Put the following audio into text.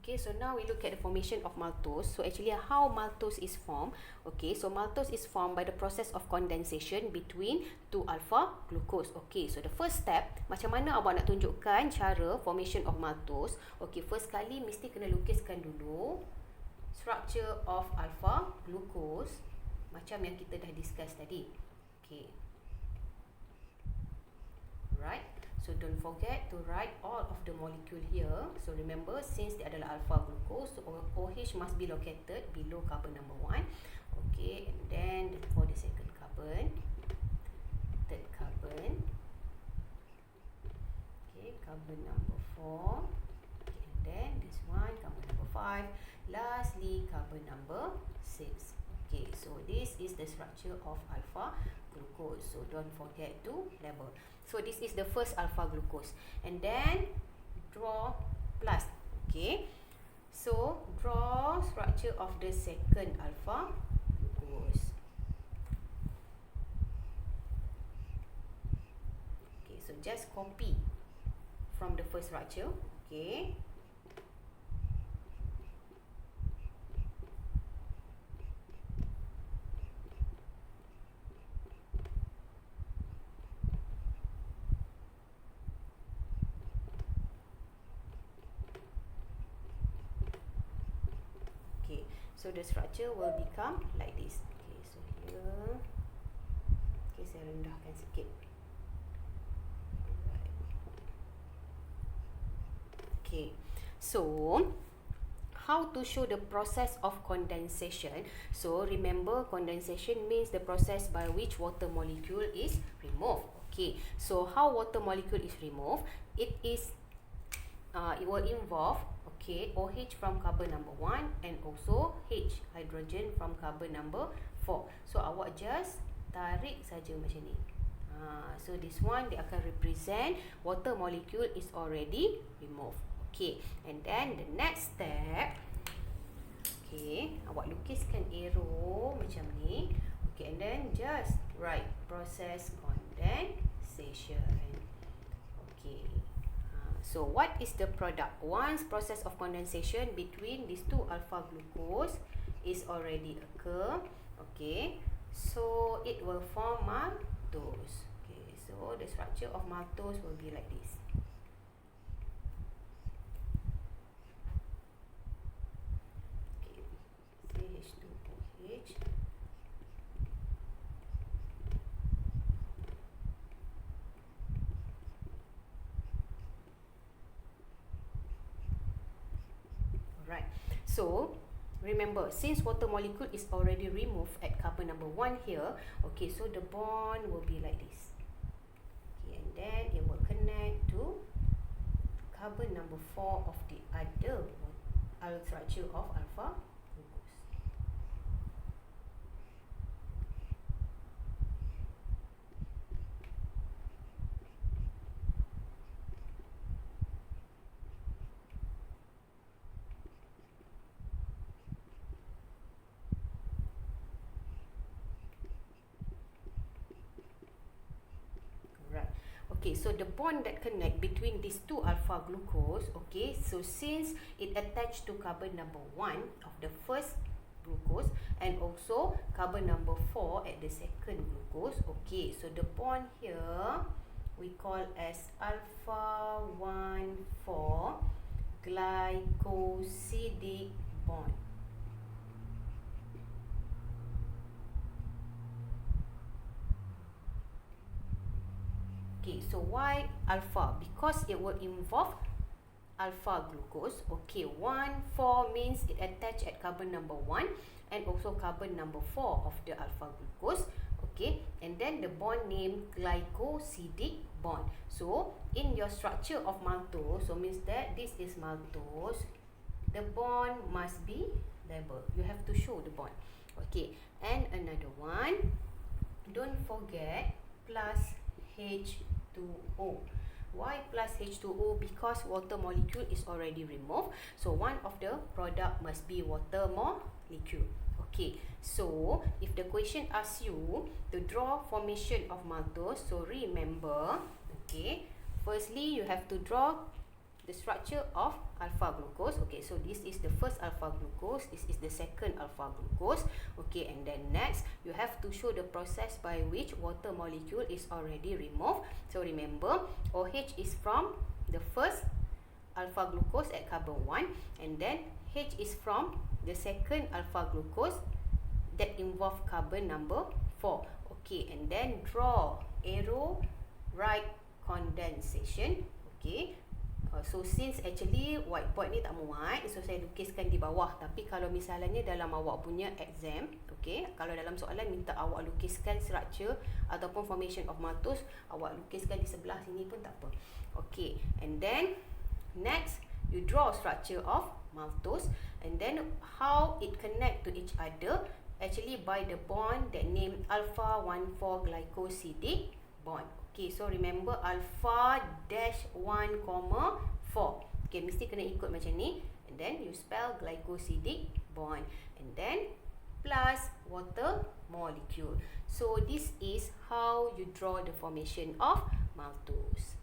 Okay, so now we look at the formation of maltose. So actually how maltose is formed. Okay, so maltose is formed by the process of condensation between 2-alpha glucose. Okay, so the first step, macam mana abang nak tunjukkan cara formation of maltose. Okay, first kali mesti kena lukiskan dulu structure of alpha glucose macam yang kita dah discuss tadi. Okay. Right. So don't forget to write all of the molecule here. So remember, since dia adalah alpha glucose, so OH must be located below carbon number 1. Okay, and then for the second carbon, third carbon. Okay, carbon number 4. Okay, and then this one, carbon number 5. Lastly, carbon number 6. Okay, so this is the structure of alpha glucose. So don't forget to label. So this is the first alpha glucose. And then draw plus. Okay. So draw structure of the second alpha glucose. Okay, so just copy from the first structure. Okay. So the structure will become like this. Okay, so here. Okay, saya rendahkan sikit. Alright. Okay, so how to show the process of condensation? So remember, condensation means the process by which water molecule is removed. Okay, so how water molecule is removed? It will involve OH from carbon number 1 and also H, hydrogen from carbon number 4. So awak just tarik saja macam ni. So this one dia akan represent water molecule is already removed. Okay, and then the next step, okay, awak lukiskan arrow macam ni. Okay, and then just write process condensation. Okay. So what is the product? Once process of condensation between these two alpha glucose is already occur, okay, so it will form maltose. Okay, so the structure of maltose will be like this. Okay, CH2OH. Right. So remember, since water molecule is already removed at carbon number 1 here, okay, so the bond will be like this. Okay, and then it will connect to carbon number 4 of the other structure of alpha glucose. Okay, so the bond that connect between these two alpha glucose, okay, so since it attached to carbon number 1 of the first glucose and also carbon number 4 at the second glucose, okay, so the bond here we call as alpha 1,4 glycosidic bond. Okay, so why alpha? Because it will involve alpha glucose. Okay, 1,4 means it attached at carbon number 1 and also carbon number 4 of the alpha glucose. Okay, and then the bond name glycosidic bond. So in your structure of maltose, so means that this is maltose, the bond must be labeled. You have to show the bond. Okay, and another one, don't forget plus H2O. Why plus H2O? Because water molecule is already removed. So one of the product must be water molecule. Okay, so if the question asks you to draw formation of maltose, so remember, okay, firstly you have to draw the structure of alpha glucose. Okay, Okay, so this is the first alpha glucose, this is the second alpha glucose. Okay, and then next you have to show the process by which water molecule is already removed. So remember, OH is from the first alpha glucose at carbon 1, and then H is from the second alpha glucose that involve carbon number 4. Okay, and then draw arrow right condensation. Okay, so since actually whiteboard ni tak muat, so saya lukiskan di bawah. Tapi kalau misalnya dalam awak punya exam, okay, kalau dalam soalan minta awak lukiskan structure ataupun formation of maltose, awak lukiskan di sebelah sini pun tak apa. Okay, and then next you draw structure of maltose, and then how it connect to each other, actually by the bond that named alpha 1,4 glycosidic bond. Okay, so remember alpha dash 1,4. Okay, mesti kena ikut macam ni. And then you spell glycosidic bond. And then plus water molecule. So this is how you draw the formation of maltose.